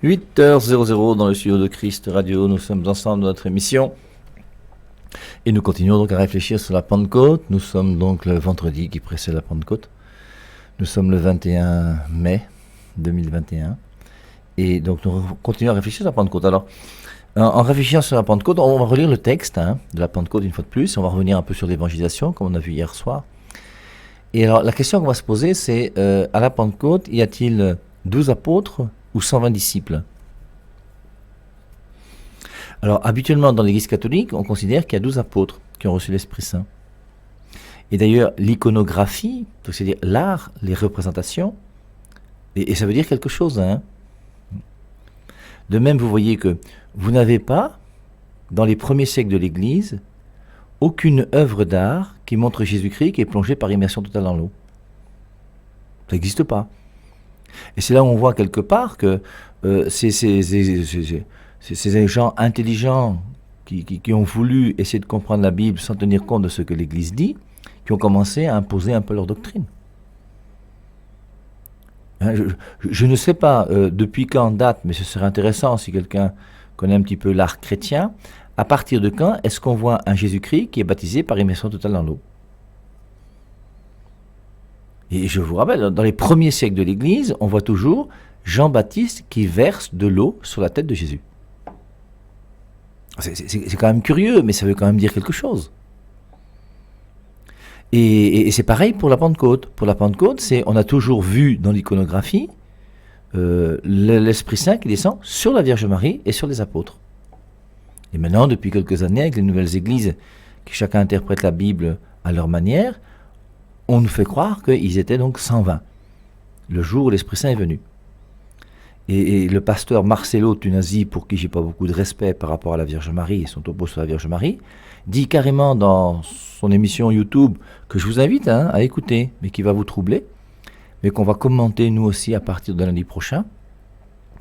8h00 dans le studio de Christ Radio, nous sommes ensemble dans notre émission et nous continuons donc à réfléchir sur la Pentecôte. Nous sommes donc le vendredi qui précède la Pentecôte. Nous sommes le 21 mai 2021 et donc nous continuons à réfléchir sur la Pentecôte. Alors, en réfléchissant sur la Pentecôte, on va relire le texte de la Pentecôte une fois de plus. On va revenir un peu sur l'évangélisation comme on a vu hier soir. Et alors la question qu'on va se poser c'est, à la Pentecôte, y a-t-il 12 apôtres ou 120 disciples? Alors, habituellement, dans l'Église catholique, on considère qu'il y a 12 apôtres qui ont reçu l'Esprit Saint. Et d'ailleurs, l'iconographie, c'est-à-dire l'art, les représentations, et ça veut dire quelque chose. De même, vous voyez que vous n'avez pas, dans les premiers siècles de l'Église, aucune œuvre d'art qui montre Jésus-Christ qui est plongé par immersion totale dans l'eau. Ça n'existe pas. Et c'est là où on voit quelque part que ces gens intelligents qui ont voulu essayer de comprendre la Bible sans tenir compte de ce que l'Église dit, qui ont commencé à imposer un peu leur doctrine. Je ne sais pas depuis quand date, mais ce serait intéressant si quelqu'un connaît un petit peu l'art chrétien, à partir de quand est-ce qu'on voit un Jésus-Christ qui est baptisé par immersion totale dans l'eau? Et je vous rappelle, dans les premiers siècles de l'Église, on voit toujours Jean-Baptiste qui verse de l'eau sur la tête de Jésus. C'est quand même curieux, mais ça veut quand même dire quelque chose. Et c'est pareil pour la Pentecôte. Pour la Pentecôte, on a toujours vu dans l'iconographie l'Esprit Saint qui descend sur la Vierge Marie et sur les apôtres. Et maintenant, depuis quelques années, avec les nouvelles églises, qui chacun interprète la Bible à leur manière, on nous fait croire qu'ils étaient donc 120, le jour où l'Esprit Saint est venu. Et le pasteur Marcelo Tunasi, pour qui j'ai pas beaucoup de respect par rapport à la Vierge Marie et son topo sur la Vierge Marie, dit carrément dans son émission YouTube, que je vous invite à écouter, mais qui va vous troubler, mais qu'on va commenter nous aussi à partir de lundi prochain.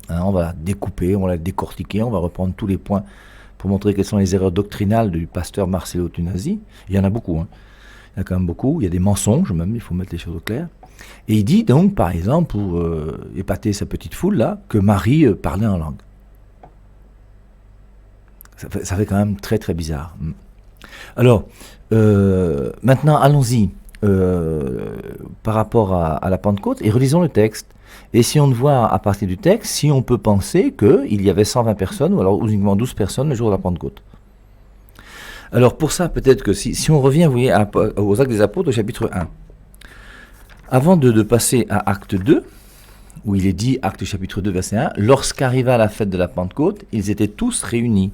On va la découper, on va la décortiquer, on va reprendre tous les points pour montrer quelles sont les erreurs doctrinales du pasteur Marcelo Tunasi. Il y en a beaucoup, Il y en a quand même beaucoup, il y a des mensonges même, il faut mettre les choses au clair. Et il dit donc, par exemple, pour épater sa petite foule là, que Marie parlait en langue. Ça fait quand même très très bizarre. Alors, maintenant allons-y par rapport à la Pentecôte et relisons le texte. Et si on voit à partir du texte, si on peut penser qu'il y avait 120 personnes ou alors uniquement 12 personnes le jour de la Pentecôte. Alors pour ça, peut-être que si on revient, vous voyez, aux Actes des Apôtres au chapitre 1, avant de passer à Acte 2, où il est dit, Acte chapitre 2, verset 1, lorsqu'arriva la fête de la Pentecôte, ils étaient tous réunis.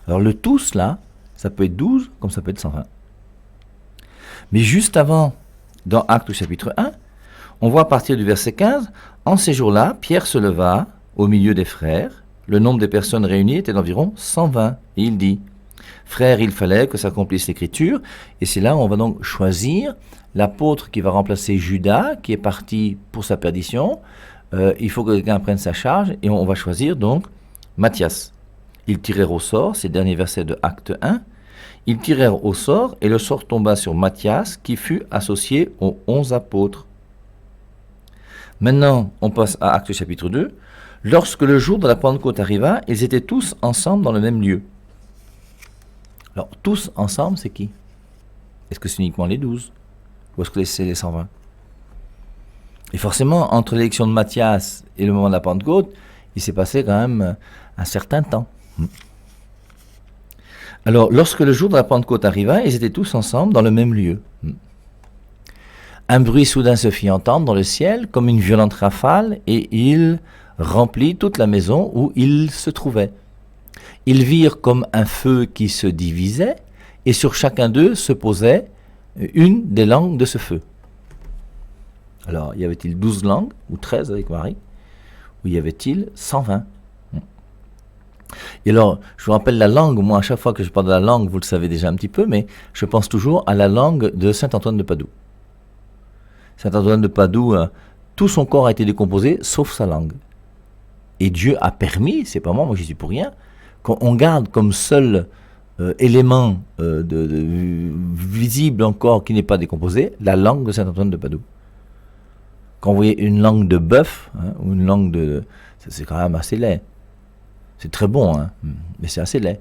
Alors le tous, là, ça peut être 12, comme ça peut être 120. Mais juste avant, dans Acte chapitre 1, on voit à partir du verset 15, en ces jours-là, Pierre se leva au milieu des frères, le nombre des personnes réunies était d'environ 120, et il dit, frères, il fallait que s'accomplisse l'écriture, et c'est là où on va donc choisir l'apôtre qui va remplacer Judas, qui est parti pour sa perdition. Il faut que quelqu'un prenne sa charge, et on va choisir donc Matthias. Ils tirèrent au sort, ces derniers versets de Acte 1, ils tirèrent au sort, et le sort tomba sur Matthias, qui fut associé aux 11 apôtres. Maintenant, on passe à Acte chapitre 2. Lorsque le jour de la Pentecôte arriva, ils étaient tous ensemble dans le même lieu. Alors, tous ensemble, c'est qui? Est-ce que c'est uniquement les 12? Ou est-ce que c'est les 120? Et forcément, entre l'élection de Matthias et le moment de la Pentecôte, il s'est passé quand même un certain temps. Alors, lorsque le jour de la Pentecôte arriva, ils étaient tous ensemble dans le même lieu. Un bruit soudain se fit entendre dans le ciel, comme une violente rafale, et il remplit toute la maison où ils se trouvaient. Ils virent comme un feu qui se divisait, et sur chacun d'eux se posait une des langues de ce feu. Alors, y avait-il 12 langues, ou 13 avec Marie, ou y avait-il 120? Et alors, je vous rappelle la langue, moi à chaque fois que je parle de la langue, vous le savez déjà un petit peu, mais je pense toujours à la langue de saint Antoine de Padoue. Saint Antoine de Padoue, tout son corps a été décomposé, sauf sa langue. Et Dieu a permis, c'est pas moi j'y suis pour rien, qu'on garde comme seul élément visible encore qui n'est pas décomposé, la langue de saint Antoine de Padoue. Quand vous voyez une langue de bœuf, ou une langue C'est quand même assez laid. C'est très bon, hein, mais c'est assez laid.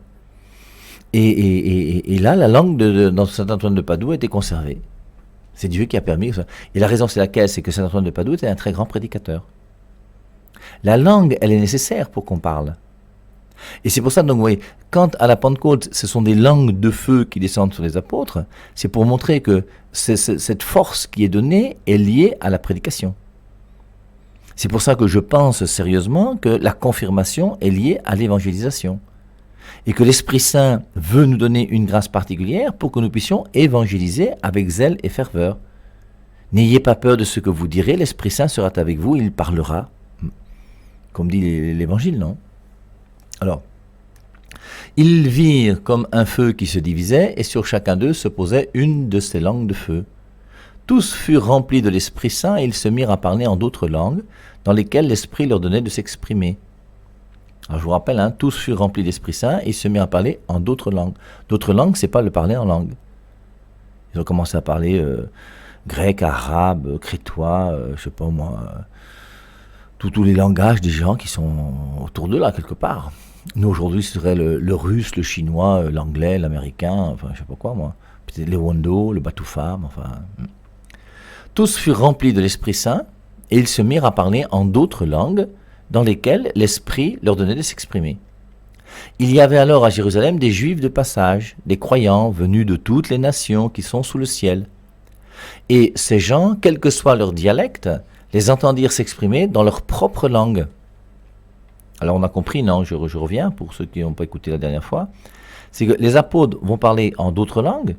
Et là, la langue dans Saint Antoine de Padoue a été conservée. C'est Dieu qui a permis ça. Et la raison, c'est laquelle? C'est que Saint Antoine de Padoue était un très grand prédicateur. La langue, elle est nécessaire pour qu'on parle. Et c'est pour ça, donc, vous voyez, quand à la Pentecôte, ce sont des langues de feu qui descendent sur les apôtres, c'est pour montrer que cette force qui est donnée est liée à la prédication. C'est pour ça que je pense sérieusement que la confirmation est liée à l'évangélisation. Et que l'Esprit Saint veut nous donner une grâce particulière pour que nous puissions évangéliser avec zèle et ferveur. N'ayez pas peur de ce que vous direz, l'Esprit Saint sera avec vous, il parlera. Comme dit l'Évangile, non? Alors, ils virent comme un feu qui se divisait, et sur chacun d'eux se posait une de ces langues de feu. Tous furent remplis de l'Esprit Saint, et ils se mirent à parler en d'autres langues, dans lesquelles l'Esprit leur donnait de s'exprimer. Alors je vous rappelle, hein, tous furent remplis d'Esprit Saint et ils se mirent à parler en d'autres langues. D'autres langues, c'est pas le parler en langue. Ils ont commencé à parler grec, arabe, crétois, je sais pas moi, tous les langages des gens qui sont autour d'eux là, quelque part. Nous aujourd'hui, ce serait le russe, le chinois, l'anglais, l'américain, enfin je sais pas quoi moi. Peut-être le Wando, le Batoufam, enfin. Tous furent remplis de l'Esprit Saint et ils se mirent à parler en d'autres langues, dans lesquels l'Esprit leur donnait de s'exprimer. Il y avait alors à Jérusalem des Juifs de passage, des croyants venus de toutes les nations qui sont sous le ciel. Et ces gens, quel que soit leur dialecte, les entendirent s'exprimer dans leur propre langue. Alors on a compris, non, je reviens pour ceux qui n'ont pas écouté la dernière fois, c'est que les apôtres vont parler en d'autres langues.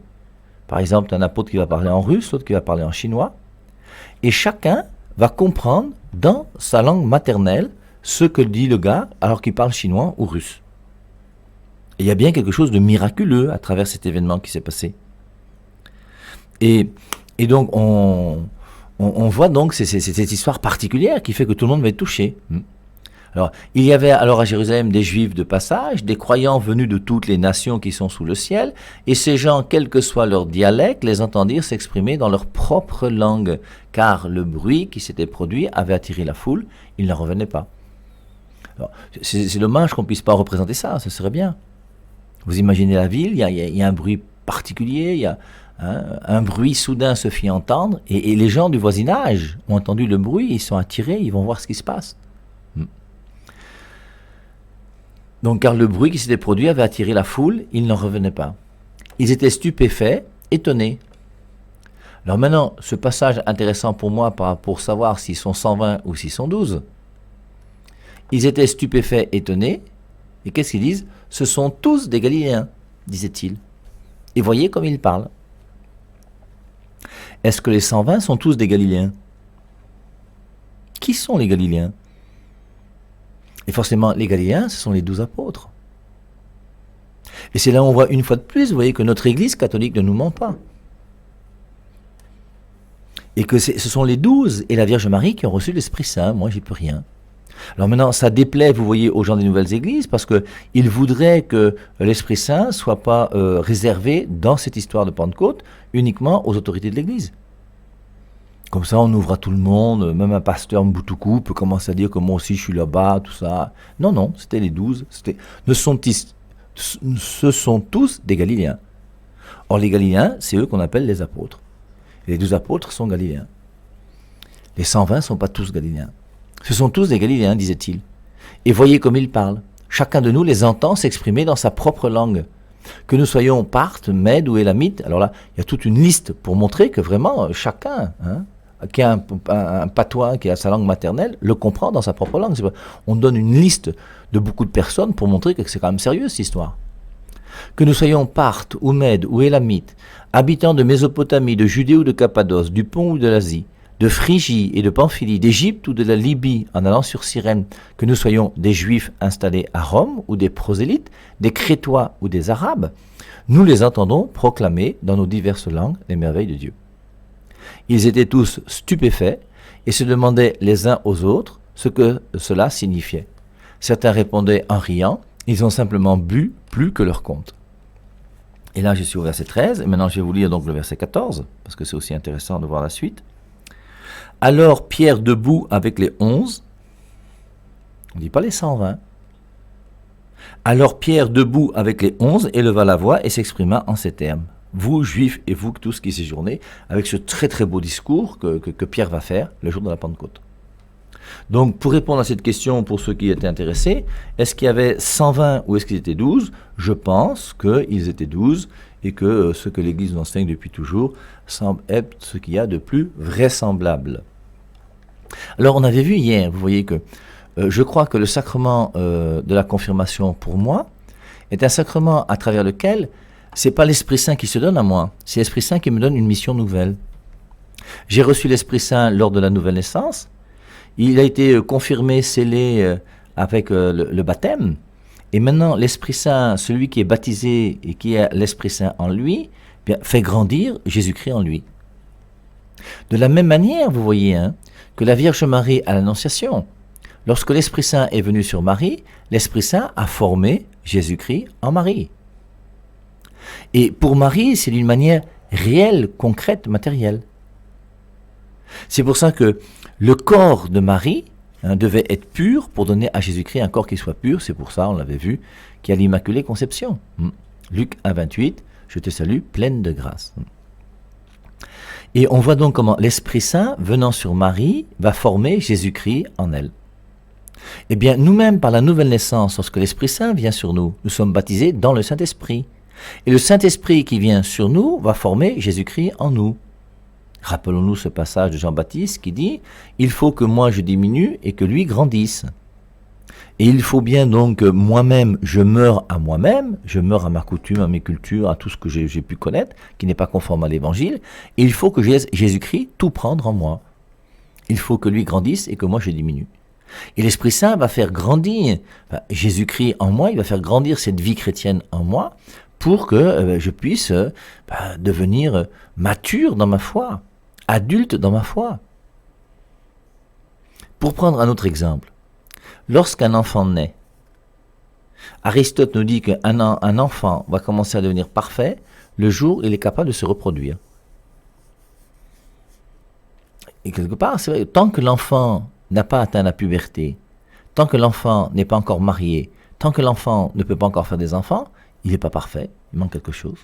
Par exemple, un apôtre qui va parler en russe, l'autre qui va parler en chinois, et chacun va comprendre dans sa langue maternelle ce que dit le gars alors qu'il parle chinois ou russe. Et il y a bien quelque chose de miraculeux à travers cet événement qui s'est passé. Et donc on voit donc c'est cette histoire particulière qui fait que tout le monde va être touché. Alors, il y avait alors à Jérusalem des Juifs de passage, des croyants venus de toutes les nations qui sont sous le ciel, et ces gens, quel que soit leur dialecte, les entendirent s'exprimer dans leur propre langue, car le bruit qui s'était produit avait attiré la foule, ils n'en revenaient pas. Alors, c'est dommage qu'on ne puisse pas représenter ça, ce serait bien. Vous imaginez la ville, il y a un bruit particulier, il y a un bruit soudain se fit entendre, et les gens du voisinage ont entendu le bruit, ils sont attirés, ils vont voir ce qui se passe. Donc, car le bruit qui s'était produit avait attiré la foule, ils n'en revenaient pas. Ils étaient stupéfaits, étonnés. Alors maintenant, ce passage intéressant pour moi pour savoir s'ils sont 120 ou s'ils sont 12. Ils étaient stupéfaits, étonnés, et qu'est-ce qu'ils disent? Ce sont tous des Galiléens, disait-il. Et voyez comme ils parlent. Est-ce que les 120 sont tous des Galiléens? Qui sont les Galiléens? Et forcément, les Galiléens, ce sont les 12 apôtres. Et c'est là où on voit une fois de plus, vous voyez, que notre Église catholique ne nous ment pas. Et que ce sont les 12 et la Vierge Marie qui ont reçu l'Esprit Saint. Moi, j'y peux rien. Alors maintenant, ça déplaît, vous voyez, aux gens des nouvelles églises, parce qu'ils voudraient que l'Esprit Saint ne soit pas réservé dans cette histoire de Pentecôte uniquement aux autorités de l'Église. Comme ça, on ouvre à tout le monde, même un pasteur Mboutougou peut commencer à dire que moi aussi je suis là-bas, tout ça. Non, non, c'était les 12. Ce sont tous des Galiléens. Or, les Galiléens, c'est eux qu'on appelle les apôtres. Et les 12 apôtres sont Galiléens. Les 120 ne sont pas tous Galiléens. Ce sont tous des Galiléens, disait-il. Et voyez comme ils parlent. Chacun de nous les entend s'exprimer dans sa propre langue. Que nous soyons Parthes, Mèdes ou Élamites, alors là, il y a toute une liste pour montrer que vraiment chacun, qui a un patois, qui a sa langue maternelle, le comprend dans sa propre langue. On donne une liste de beaucoup de personnes pour montrer que c'est quand même sérieux cette histoire. Que nous soyons Parthes ou Mèdes ou Élamites, habitants de Mésopotamie, de Judée ou de Cappadoce, du Pont ou de l'Asie, de Phrygie et de Pamphylie, d'Égypte ou de la Libye en allant sur Cyrène, que nous soyons des Juifs installés à Rome ou des prosélytes, des Crétois ou des Arabes, nous les entendons proclamer dans nos diverses langues les merveilles de Dieu. Ils étaient tous stupéfaits et se demandaient les uns aux autres ce que cela signifiait. Certains répondaient en riant, ils ont simplement bu plus que leur compte. Et là je suis au verset 13, et maintenant je vais vous lire donc le verset 14, parce que c'est aussi intéressant de voir la suite. Alors Pierre debout avec les 11, On ne dit pas les 120. Alors Pierre, debout avec les 11, éleva la voix et s'exprima en ces termes. Vous, juifs, et vous tous qui séjournez, avec ce très très beau discours que Pierre va faire le jour de la Pentecôte. Donc, pour répondre à cette question, pour ceux qui étaient intéressés, est-ce qu'il y avait 120 ou est-ce qu'ils étaient 12 ? Je pense qu'ils étaient 12 et que ce que l'Église nous enseigne depuis toujours semble être ce qu'il y a de plus vraisemblable. Alors, on avait vu hier, vous voyez que je crois que le sacrement de la confirmation, pour moi, est un sacrement à travers lequel c'est pas l'Esprit Saint qui se donne à moi, c'est l'Esprit Saint qui me donne une mission nouvelle. J'ai reçu l'Esprit Saint lors de la nouvelle naissance. Il a été confirmé, scellé avec le baptême. Et maintenant, l'Esprit Saint, celui qui est baptisé et qui a l'Esprit Saint en lui, bien, fait grandir Jésus-Christ en lui. De la même manière, vous voyez, que la Vierge Marie à l'Annonciation, lorsque l'Esprit Saint est venu sur Marie, l'Esprit Saint a formé Jésus-Christ en Marie. Et pour Marie, c'est d'une manière réelle, concrète, matérielle. C'est pour ça que le corps de Marie devait être pur pour donner à Jésus-Christ un corps qui soit pur. C'est pour ça, on l'avait vu, qu'il y a l'Immaculée Conception. Luc 1, 28, je te salue, pleine de grâce. Et on voit donc comment l'Esprit Saint, venant sur Marie, va former Jésus-Christ en elle. Eh bien, nous-mêmes, par la nouvelle naissance, lorsque l'Esprit Saint vient sur nous, nous sommes baptisés dans le Saint-Esprit. Et le Saint-Esprit qui vient sur nous va former Jésus-Christ en nous. Rappelons-nous ce passage de Jean-Baptiste qui dit « Il faut que moi je diminue et que lui grandisse ». Et il faut bien donc que moi-même, je meure à moi-même, je meure à ma coutume, à mes cultures, à tout ce que j'ai pu connaître, qui n'est pas conforme à l'Évangile. Et il faut que je laisse Jésus-Christ tout prendre en moi. Il faut que lui grandisse et que moi je diminue. Et l'Esprit Saint va faire grandir Jésus-Christ en moi, il va faire grandir cette vie chrétienne en moi pour que je puisse devenir mature dans ma foi, adulte dans ma foi. Pour prendre un autre exemple, lorsqu'un enfant naît, Aristote nous dit qu'un enfant va commencer à devenir parfait le jour où il est capable de se reproduire. Et quelque part, c'est vrai, tant que l'enfant n'a pas atteint la puberté, tant que l'enfant n'est pas encore marié, tant que l'enfant ne peut pas encore faire des enfants, il n'est pas parfait, il manque quelque chose.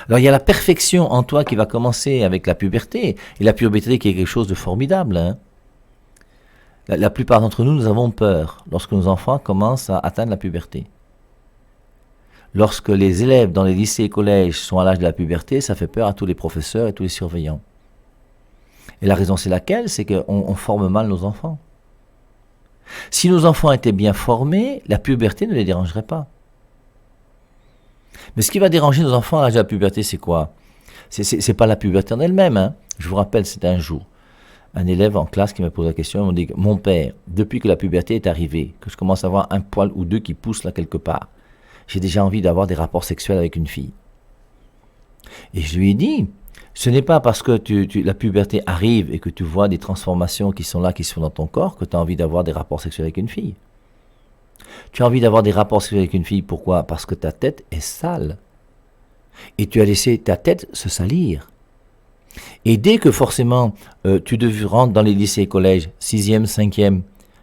Alors il y a la perfection en toi qui va commencer avec la puberté, et la puberté qui est quelque chose de formidable. La plupart d'entre nous, nous avons peur lorsque nos enfants commencent à atteindre la puberté. Lorsque les élèves dans les lycées et collèges sont à l'âge de la puberté, ça fait peur à tous les professeurs et tous les surveillants. Et la raison c'est laquelle? C'est qu'on forme mal nos enfants. Si nos enfants étaient bien formés, la puberté ne les dérangerait pas. Mais ce qui va déranger nos enfants à l'âge de la puberté, c'est quoi? C'est pas la puberté en elle-même. Je vous rappelle, c'était un jour, un élève en classe qui m'a posé la question, il m'a dit « Mon père, depuis que la puberté est arrivée, que je commence à avoir un poil ou deux qui poussent là quelque part, j'ai déjà envie d'avoir des rapports sexuels avec une fille. » Et je lui ai dit « Ce n'est pas parce que la puberté arrive et que tu vois des transformations qui sont là, qui sont dans ton corps, que tu as envie d'avoir des rapports sexuels avec une fille. Tu as envie d'avoir des rapports sexuels avec une fille, pourquoi? Parce que ta tête est sale. Et tu as laissé ta tête se salir. Et dès que forcément tu rentres dans les lycées et collèges, 6e, 5e,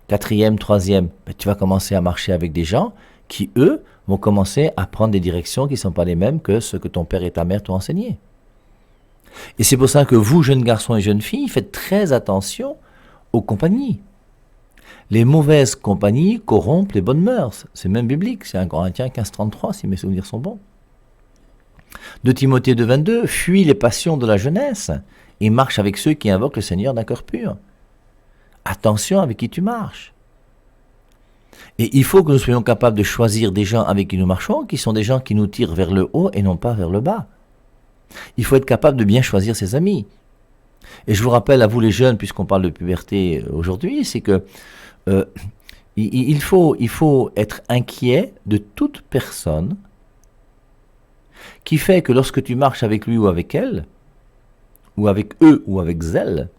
4e, 3e, tu vas commencer à marcher avec des gens qui, eux, vont commencer à prendre des directions qui ne sont pas les mêmes que ce que ton père et ta mère t'ont enseigné. Et c'est pour ça que vous, jeunes garçons et jeunes filles, faites très attention aux compagnies. Les mauvaises compagnies corrompent les bonnes mœurs. C'est même biblique, c'est 1 Corinthiens 15,33 si mes souvenirs sont bons. 2 Timothée 2,22, fuis les passions de la jeunesse et marche avec ceux qui invoquent le Seigneur d'un cœur pur. Attention avec qui tu marches. Et il faut que nous soyons capables de choisir des gens avec qui nous marchons, qui sont des gens qui nous tirent vers le haut et non pas vers le bas. Il faut être capable de bien choisir ses amis. Et je vous rappelle à vous les jeunes, puisqu'on parle de puberté aujourd'hui, c'est que il faut être inquiet de toute personne qui fait que lorsque tu marches avec lui ou avec elle, ou avec eux ou avec elle,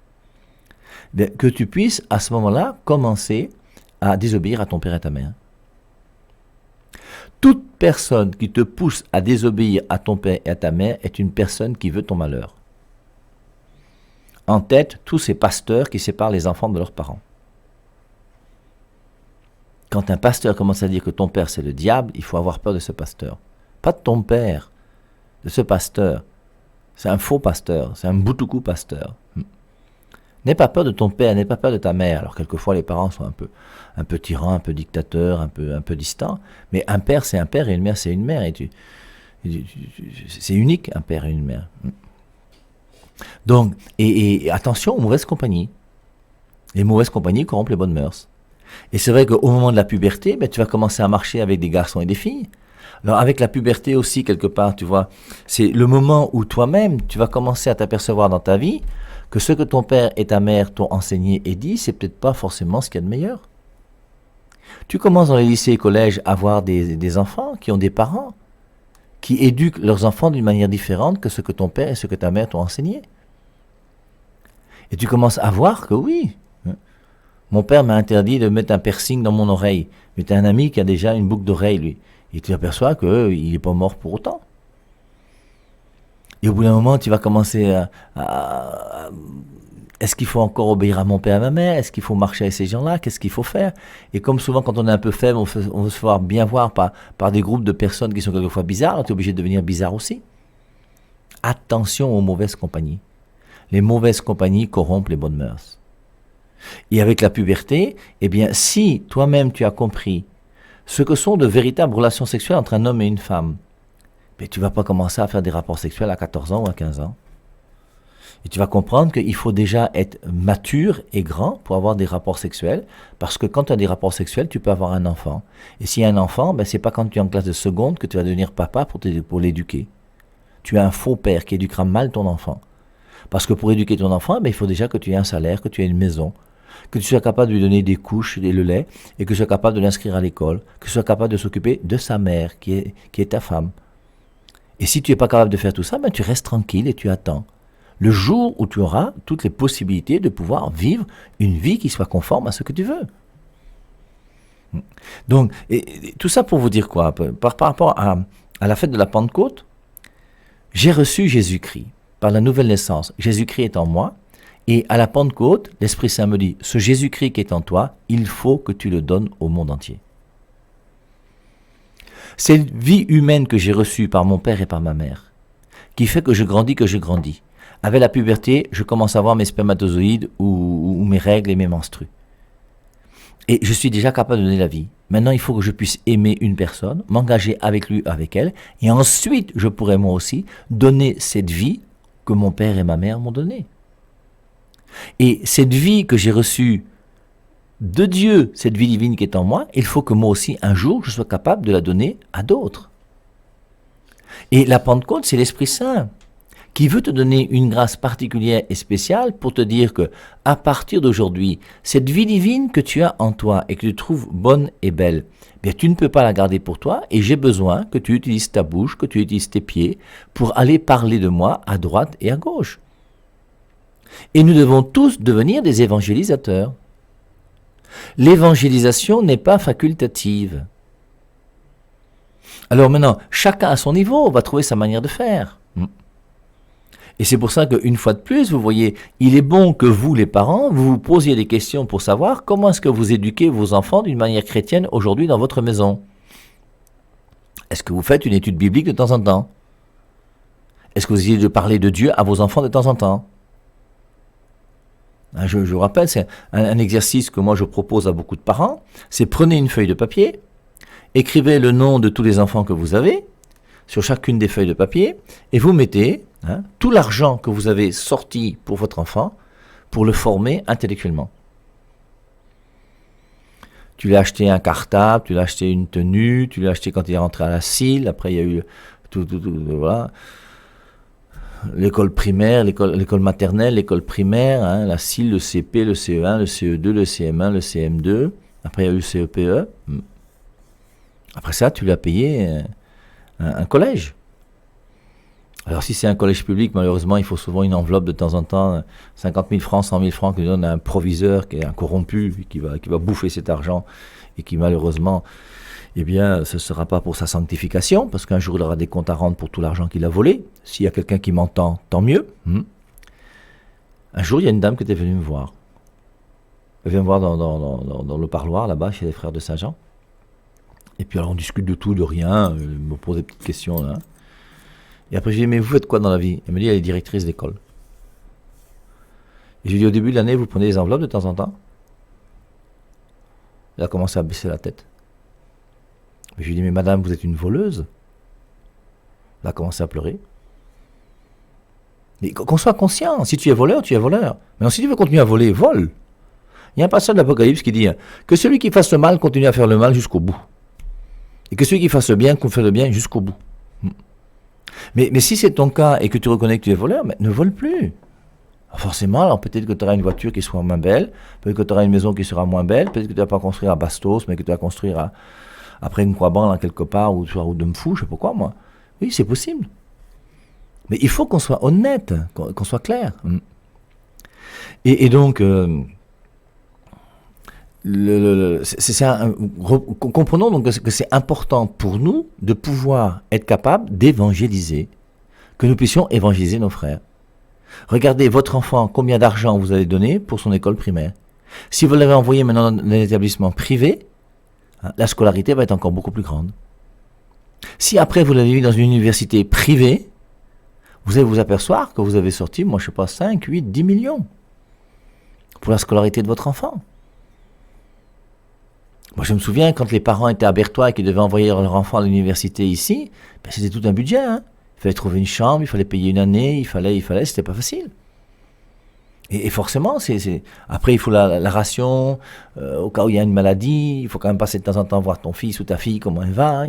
que tu puisses à ce moment-là commencer à désobéir à ton père et ta mère. Toute personne qui te pousse à désobéir à ton père et à ta mère est une personne qui veut ton malheur. En tête, tous ces pasteurs qui séparent les enfants de leurs parents. Quand un pasteur commence à dire que ton père c'est le diable, il faut avoir peur de ce pasteur. Pas de ton père, de ce pasteur. C'est un faux pasteur, c'est un boutoukou pasteur. N'aie pas peur de ton père, n'aie pas peur de ta mère. Alors quelquefois les parents sont un peu tyrans, un peu dictateurs, un peu distants. Mais un père c'est un père et une mère c'est une mère. C'est unique un père et une mère. Donc, et attention aux mauvaises compagnies. Les mauvaises compagnies corrompent les bonnes mœurs. Et c'est vrai qu'au moment de la puberté, ben, tu vas commencer à marcher avec des garçons et des filles. Alors avec la puberté aussi, quelque part, tu vois, c'est le moment où toi-même, tu vas commencer à t'apercevoir dans ta vie que ce que ton père et ta mère t'ont enseigné et dit, c'est peut-être pas forcément ce qu'il y a de meilleur. Tu commences dans les lycées et collèges à voir des enfants qui ont des parents, qui éduquent leurs enfants d'une manière différente que ce que ton père et ce que ta mère t'ont enseigné. Et tu commences à voir que oui, mon père m'a interdit de mettre un piercing dans mon oreille. Mais tu as un ami qui a déjà une boucle d'oreille, lui. Et tu aperçois qu'il n'est pas mort pour autant. Et au bout d'un moment, tu vas commencer est-ce qu'il faut encore obéir à mon père et à ma mère? Est-ce qu'il faut marcher avec ces gens-là? Qu'est-ce qu'il faut faire? Et comme souvent, quand on est un peu faible, on veut se faire bien voir par des groupes de personnes qui sont quelquefois bizarres. Alors tu es obligé de devenir bizarre aussi. Attention aux mauvaises compagnies. Les mauvaises compagnies corrompent les bonnes mœurs. Et avec la puberté, eh bien, si toi-même tu as compris ce que sont de véritables relations sexuelles entre un homme et une femme, mais tu ne vas pas commencer à faire des rapports sexuels à 14 ans ou à 15 ans. Et tu vas comprendre qu'il faut déjà être mature et grand pour avoir des rapports sexuels, parce que quand tu as des rapports sexuels, tu peux avoir un enfant. Et s'il y a un enfant, ben, ce n'est pas quand tu es en classe de seconde que tu vas devenir papa pour l'éduquer. Tu es un faux père qui éduquera mal ton enfant. Parce que pour éduquer ton enfant, ben, il faut déjà que tu aies un salaire, que tu aies une maison, que tu sois capable de lui donner des couches et le lait, et que tu sois capable de l'inscrire à l'école, que tu sois capable de s'occuper de sa mère, qui est ta femme. Et si tu n'es pas capable de faire tout ça, ben tu restes tranquille et tu attends. Le jour où tu auras toutes les possibilités de pouvoir vivre une vie qui soit conforme à ce que tu veux. Donc, et tout ça pour vous dire quoi? Par rapport à la fête de la Pentecôte, j'ai reçu Jésus-Christ par la nouvelle naissance. Jésus-Christ est en moi. Et à la Pentecôte, l'Esprit Saint me dit, ce Jésus-Christ qui est en toi, il faut que tu le donnes au monde entier. Cette vie humaine que j'ai reçue par mon père et par ma mère, qui fait que je grandis. Avec la puberté, je commence à voir mes spermatozoïdes ou mes règles et mes menstrues. Et je suis déjà capable de donner la vie. Maintenant, il faut que je puisse aimer une personne, m'engager avec lui, avec elle, et ensuite, je pourrai moi aussi donner cette vie que mon père et ma mère m'ont donnée. Et cette vie que j'ai reçue de Dieu, cette vie divine qui est en moi, il faut que moi aussi, un jour, je sois capable de la donner à d'autres. Et la Pentecôte, c'est l'Esprit Saint qui veut te donner une grâce particulière et spéciale pour te dire que, à partir d'aujourd'hui, cette vie divine que tu as en toi et que tu trouves bonne et belle, bien, tu ne peux pas la garder pour toi et j'ai besoin que tu utilises ta bouche, que tu utilises tes pieds pour aller parler de moi à droite et à gauche. Et nous devons tous devenir des évangélisateurs. L'évangélisation n'est pas facultative. Alors maintenant, chacun à son niveau va trouver sa manière de faire. Et c'est pour ça qu'une fois de plus, vous voyez, il est bon que vous, les parents, vous vous posiez des questions pour savoir comment est-ce que vous éduquez vos enfants d'une manière chrétienne aujourd'hui dans votre maison. Est-ce que vous faites une étude biblique de temps en temps? Est-ce que vous essayez de parler de Dieu à vos enfants de temps en temps? Je vous rappelle, c'est un exercice que moi je propose à beaucoup de parents, c'est prenez une feuille de papier, écrivez le nom de tous les enfants que vous avez sur chacune des feuilles de papier et vous mettez tout l'argent que vous avez sorti pour votre enfant pour le former intellectuellement. Tu lui as acheté un cartable, tu lui as acheté une tenue, tu lui as acheté quand il est rentré à la CIL, après il y a eu voilà. L'école primaire, l'école maternelle, l'école primaire, la CIL, le CP, le CE1, le CE2, le CM1, le CM2. Après, il y a eu le CEPE. Après ça, tu lui as payé un collège. Alors, si c'est un collège public, malheureusement, il faut souvent une enveloppe de temps en temps, 50 000 francs, 100 000 francs, que donne un proviseur qui est un corrompu, qui va bouffer cet argent et qui, malheureusement, eh bien, ce ne sera pas pour sa sanctification, parce qu'un jour, il aura des comptes à rendre pour tout l'argent qu'il a volé. S'il y a quelqu'un qui m'entend, tant mieux. Un jour, il y a une dame qui était venue me voir. Elle vient me voir dans le parloir, là-bas, chez les frères de Saint-Jean. Et puis alors on discute de tout, de rien, elle me pose des petites questions là. Et après je lui dis, mais vous faites quoi dans la vie? Elle me dit, elle est directrice d'école. Et je lui dis, au début de l'année, vous prenez des enveloppes de temps en temps? Elle a commencé à baisser la tête. Et je lui dis, mais madame, vous êtes une voleuse? Elle a commencé à pleurer. Mais qu'on soit conscient, si tu es voleur, tu es voleur. Mais si tu veux continuer à voler, vole. Il y a un passage de l'Apocalypse qui dit que celui qui fasse le mal continue à faire le mal jusqu'au bout. Et que celui qui fasse le bien fait le bien jusqu'au bout. Mais si c'est ton cas et que tu reconnais que tu es voleur, mais ne vole plus. Forcément, alors peut-être que tu auras une voiture qui sera moins belle, peut-être que tu auras une maison qui sera moins belle, peut-être que tu ne vas pas construire à Bastos, mais que tu vas construire après une croix-bande quelque part, ou sur la route de Mfou, je ne sais pas quoi, moi. Oui, c'est possible. Mais il faut qu'on soit honnête, qu'on soit clair. Et donc, comprenons donc que c'est important pour nous de pouvoir être capable d'évangéliser, que nous puissions évangéliser nos frères. Regardez votre enfant, combien d'argent vous allez donner pour son école primaire. Si vous l'avez envoyé maintenant dans un établissement privé, la scolarité va être encore beaucoup plus grande. Si après vous l'avez mis dans une université privée, vous allez vous apercevoir que vous avez sorti, moi je sais pas, 5, 8, 10 millions pour la scolarité de votre enfant. Moi je me souviens quand les parents étaient à Berthois et qu'ils devaient envoyer leur enfant à l'université ici, ben, c'était tout un budget. Il fallait trouver une chambre, il fallait payer une année, il fallait, c'était pas facile. Et forcément, après il faut la ration, au cas où il y a une maladie, il faut quand même passer de temps en temps voir ton fils ou ta fille, comment elle va,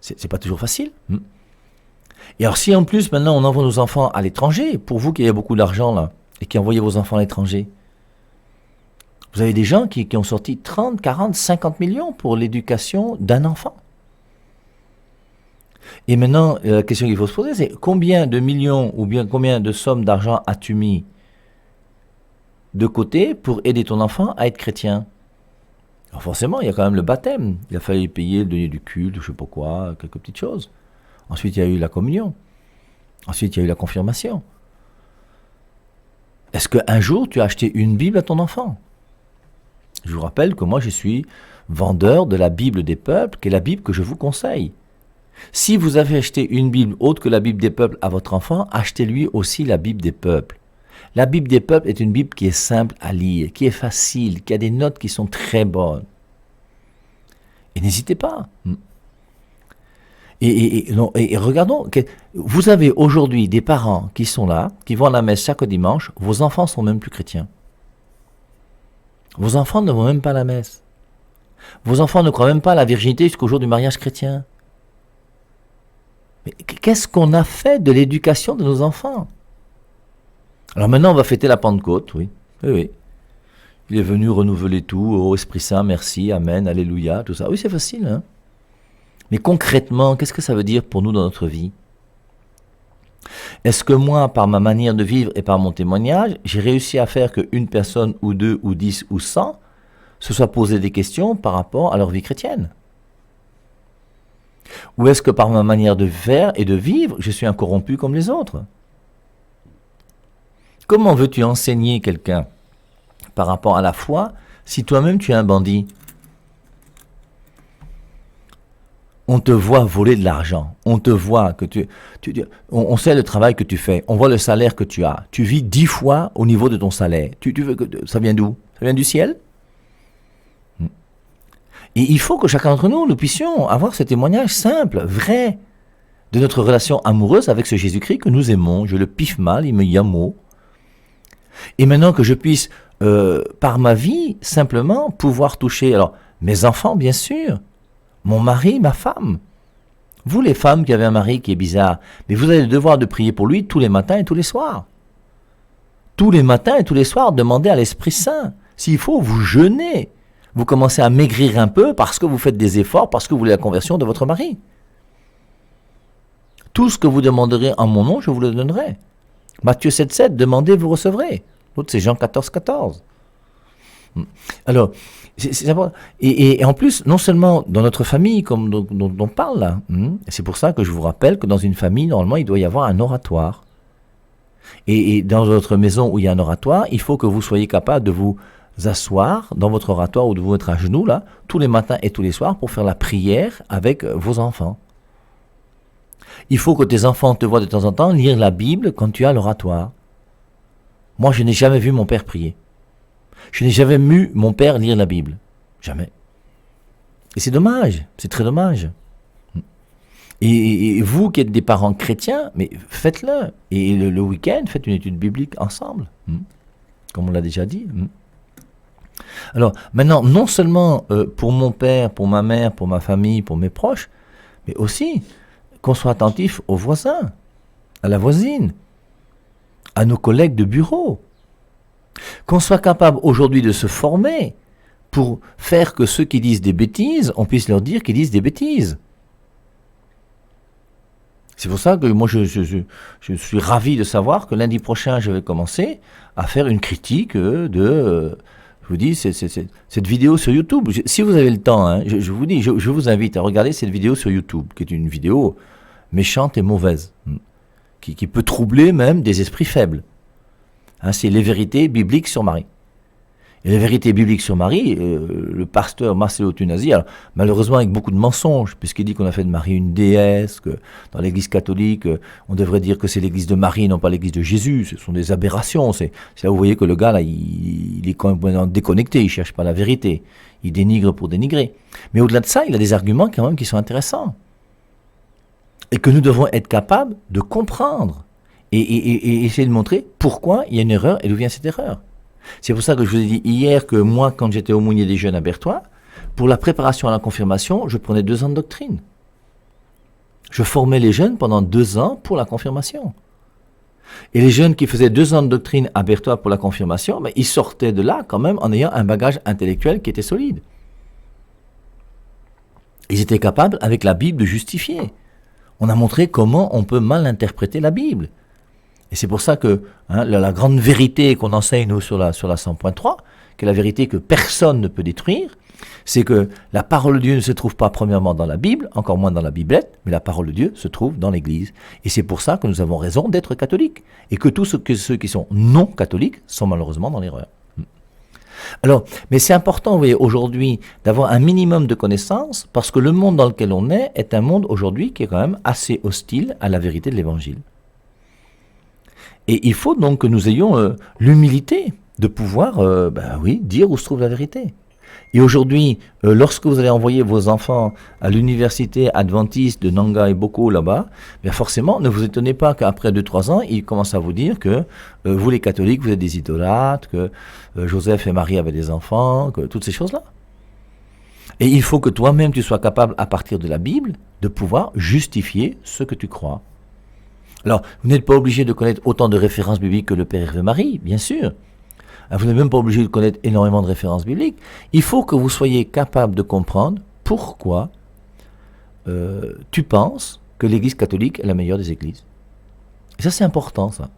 c'est pas toujours facile. Et alors si en plus maintenant on envoie nos enfants à l'étranger, pour vous qui avez beaucoup d'argent là, et qui envoyez vos enfants à l'étranger, vous avez des gens qui ont sorti 30, 40, 50 millions pour l'éducation d'un enfant. Et maintenant, la question qu'il faut se poser, c'est combien de millions ou bien combien de sommes d'argent as-tu mis de côté pour aider ton enfant à être chrétien? Alors forcément, il y a quand même le baptême. Il a fallu payer le denier du culte, je ne sais pas quoi, quelques petites choses. Ensuite, il y a eu la communion. Ensuite, il y a eu la confirmation. Est-ce qu'un jour, tu as acheté une Bible à ton enfant? Je vous rappelle que moi, je suis vendeur de la Bible des peuples, qui est la Bible que je vous conseille. Si vous avez acheté une Bible autre que la Bible des peuples à votre enfant, achetez-lui aussi la Bible des peuples. La Bible des peuples est une Bible qui est simple à lire, qui est facile, qui a des notes qui sont très bonnes. Et n'hésitez pas. Et regardons, vous avez aujourd'hui des parents qui sont là, qui vont à la messe chaque dimanche, vos enfants sont même plus chrétiens. Vos enfants ne vont même pas à la messe. Vos enfants ne croient même pas à la virginité jusqu'au jour du mariage chrétien. Mais qu'est-ce qu'on a fait de l'éducation de nos enfants? Alors maintenant, on va fêter la Pentecôte, oui. Oui. Il est venu renouveler tout, ô Esprit Saint, merci, Amen, Alléluia, tout ça. Oui, c'est facile, hein. Mais concrètement, qu'est-ce que ça veut dire pour nous dans notre vie? Est-ce que moi, par ma manière de vivre et par mon témoignage, j'ai réussi à faire qu'une personne, ou 2, ou 10, ou 100 se soit posé des questions par rapport à leur vie chrétienne? Ou est-ce que par ma manière de faire et de vivre, je suis un corrompu comme les autres? Comment veux-tu enseigner quelqu'un par rapport à la foi si toi-même tu es un bandit? On te voit voler de l'argent, on te voit que on sait le travail que tu fais, on voit le salaire que tu as. Tu vis 10 fois au niveau de ton salaire. Tu veux que ça vient d'où? Ça vient du ciel? Et il faut que chacun d'entre nous, nous puissions avoir ce témoignage simple, vrai, de notre relation amoureuse avec ce Jésus-Christ que nous aimons. Je le piffe mal, il me yamo. Et maintenant que je puisse, par ma vie, simplement pouvoir toucher, alors, mes enfants, bien sûr, mon mari, ma femme. Vous, les femmes qui avez un mari qui est bizarre, mais vous avez le devoir de prier pour lui tous les matins et tous les soirs. Tous les matins et tous les soirs, demandez à l'Esprit Saint. S'il faut, vous jeûnez. Vous commencez à maigrir un peu parce que vous faites des efforts, parce que vous voulez la conversion de votre mari. Tout ce que vous demanderez en mon nom, je vous le donnerai. Matthieu 7,7, demandez, vous recevrez. L'autre, c'est Jean 14,14. Alors, c'est important. Et en plus, non seulement dans notre famille, comme dont on parle là, c'est pour ça que je vous rappelle que dans une famille, normalement, il doit y avoir un oratoire. Et dans votre maison où il y a un oratoire, il faut que vous soyez capable de vous asseoir dans votre oratoire ou de vous mettre à genoux, là, tous les matins et tous les soirs pour faire la prière avec vos enfants. Il faut que tes enfants te voient de temps en temps lire la Bible quand tu as l'oratoire. Moi, je n'ai jamais vu mon père prier. Je n'ai jamais vu mon père lire la Bible. Jamais. Et c'est dommage, c'est très dommage. Et vous qui êtes des parents chrétiens, mais faites-le. Et le week-end, faites une étude biblique ensemble. Comme on l'a déjà dit. Alors, maintenant, non seulement pour mon père, pour ma mère, pour ma famille, pour mes proches, mais aussi qu'on soit attentif aux voisins, à la voisine, à nos collègues de bureau. Qu'on soit capable aujourd'hui de se former pour faire que ceux qui disent des bêtises, on puisse leur dire qu'ils disent des bêtises. C'est pour ça que moi je suis ravi de savoir que lundi prochain je vais commencer à faire une critique je vous dis, cette vidéo sur YouTube. Si vous avez le temps, hein, je vous dis, je vous invite à regarder cette vidéo sur YouTube, qui est une vidéo méchante et mauvaise, qui peut troubler même des esprits faibles. Hein, c'est les vérités bibliques sur Marie. Et les vérités bibliques sur Marie, le pasteur Marcelo Tunasi, alors, malheureusement avec beaucoup de mensonges, puisqu'il dit qu'on a fait de Marie une déesse, que dans l'église catholique, on devrait dire que c'est l'église de Marie, non pas l'église de Jésus. Ce sont des aberrations. C'est là où vous voyez que le gars, là, il est quand même déconnecté, il ne cherche pas la vérité. Il dénigre pour dénigrer. Mais au-delà de ça, il a des arguments quand même qui sont intéressants. Et que nous devons être capables de comprendre. Et essayer de montrer pourquoi il y a une erreur et d'où vient cette erreur. C'est pour ça que je vous ai dit hier que moi, quand j'étais au Mounier des Jeunes à Berthois, pour la préparation à la confirmation, je prenais 2 ans de doctrine. Je formais les jeunes pendant 2 ans pour la confirmation. Et les jeunes qui faisaient 2 ans de doctrine à Berthois pour la confirmation, ils sortaient de là quand même en ayant un bagage intellectuel qui était solide. Ils étaient capables, avec la Bible, de justifier. On a montré comment on peut mal interpréter la Bible. Et c'est pour ça que la grande vérité qu'on enseigne nous sur la 100.3, qui est la vérité que personne ne peut détruire, c'est que la parole de Dieu ne se trouve pas premièrement dans la Bible, encore moins dans la Biblette, mais la parole de Dieu se trouve dans l'Église. Et c'est pour ça que nous avons raison d'être catholiques. Et que tous ceux qui sont non catholiques sont malheureusement dans l'erreur. Alors, mais c'est important, vous voyez, aujourd'hui, d'avoir un minimum de connaissances, parce que le monde dans lequel on est un monde aujourd'hui qui est quand même assez hostile à la vérité de l'Évangile. Et il faut donc que nous ayons l'humilité de pouvoir, dire où se trouve la vérité. Et aujourd'hui, lorsque vous allez envoyer vos enfants à l'université adventiste de Nanga et Boko là-bas, forcément, ne vous étonnez pas qu'après 2-3 ans, ils commencent à vous dire que vous les catholiques, vous êtes des idolâtres, que Joseph et Marie avaient des enfants, que toutes ces choses-là. Et il faut que toi-même tu sois capable, à partir de la Bible, de pouvoir justifier ce que tu crois. Alors, vous n'êtes pas obligé de connaître autant de références bibliques que le Père Hervé Marie, bien sûr. Vous n'êtes même pas obligé de connaître énormément de références bibliques. Il faut que vous soyez capable de comprendre pourquoi tu penses que l'Église catholique est la meilleure des églises. Et ça, c'est important, ça.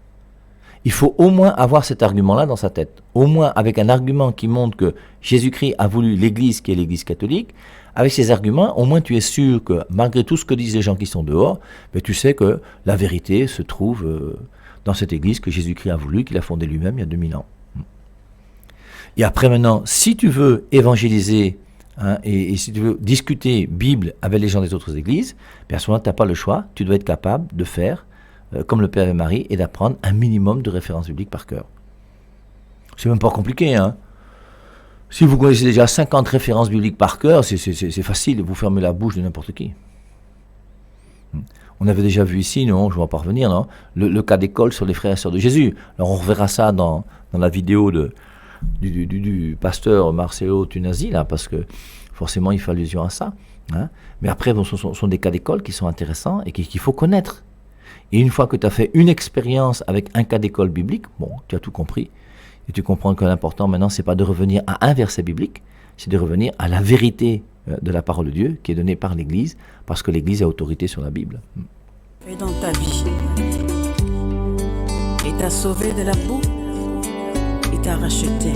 Il faut au moins avoir cet argument-là dans sa tête. Au moins avec un argument qui montre que Jésus-Christ a voulu l'Église qui est l'Église catholique. Avec ces arguments, au moins tu es sûr que malgré tout ce que disent les gens qui sont dehors, tu sais que la vérité se trouve dans cette Église que Jésus-Christ a voulu, qu'il a fondée lui-même il y a 2000 ans. Et après maintenant, si tu veux évangéliser et si tu veux discuter Bible avec les gens des autres églises, à ce moment-là, tu n'as pas le choix, tu dois être capable de faire comme le Père et Marie et d'apprendre un minimum de références bibliques par cœur. C'est même pas compliqué, hein. Si vous connaissez déjà 50 références bibliques par cœur, c'est facile, vous fermez la bouche de n'importe qui. On avait déjà vu ici, non, je ne vais pas revenir, non, le cas d'école sur les frères et sœurs de Jésus. Alors on reverra ça dans la vidéo du pasteur Marcelo Tunasi, là, parce que forcément il fait allusion à ça. Hein. Mais après, ce sont des cas d'école qui sont intéressants et qu'il faut connaître. Et une fois que tu as fait une expérience avec un cas d'école biblique, tu as tout compris. Et tu comprends que l'important maintenant, c'est pas de revenir à un verset biblique, c'est de revenir à la vérité de la parole de Dieu qui est donnée par l'Église, parce que l'Église a autorité sur la Bible. Et dans ta vie, et t'a sauvé de la boue, et t'a racheté.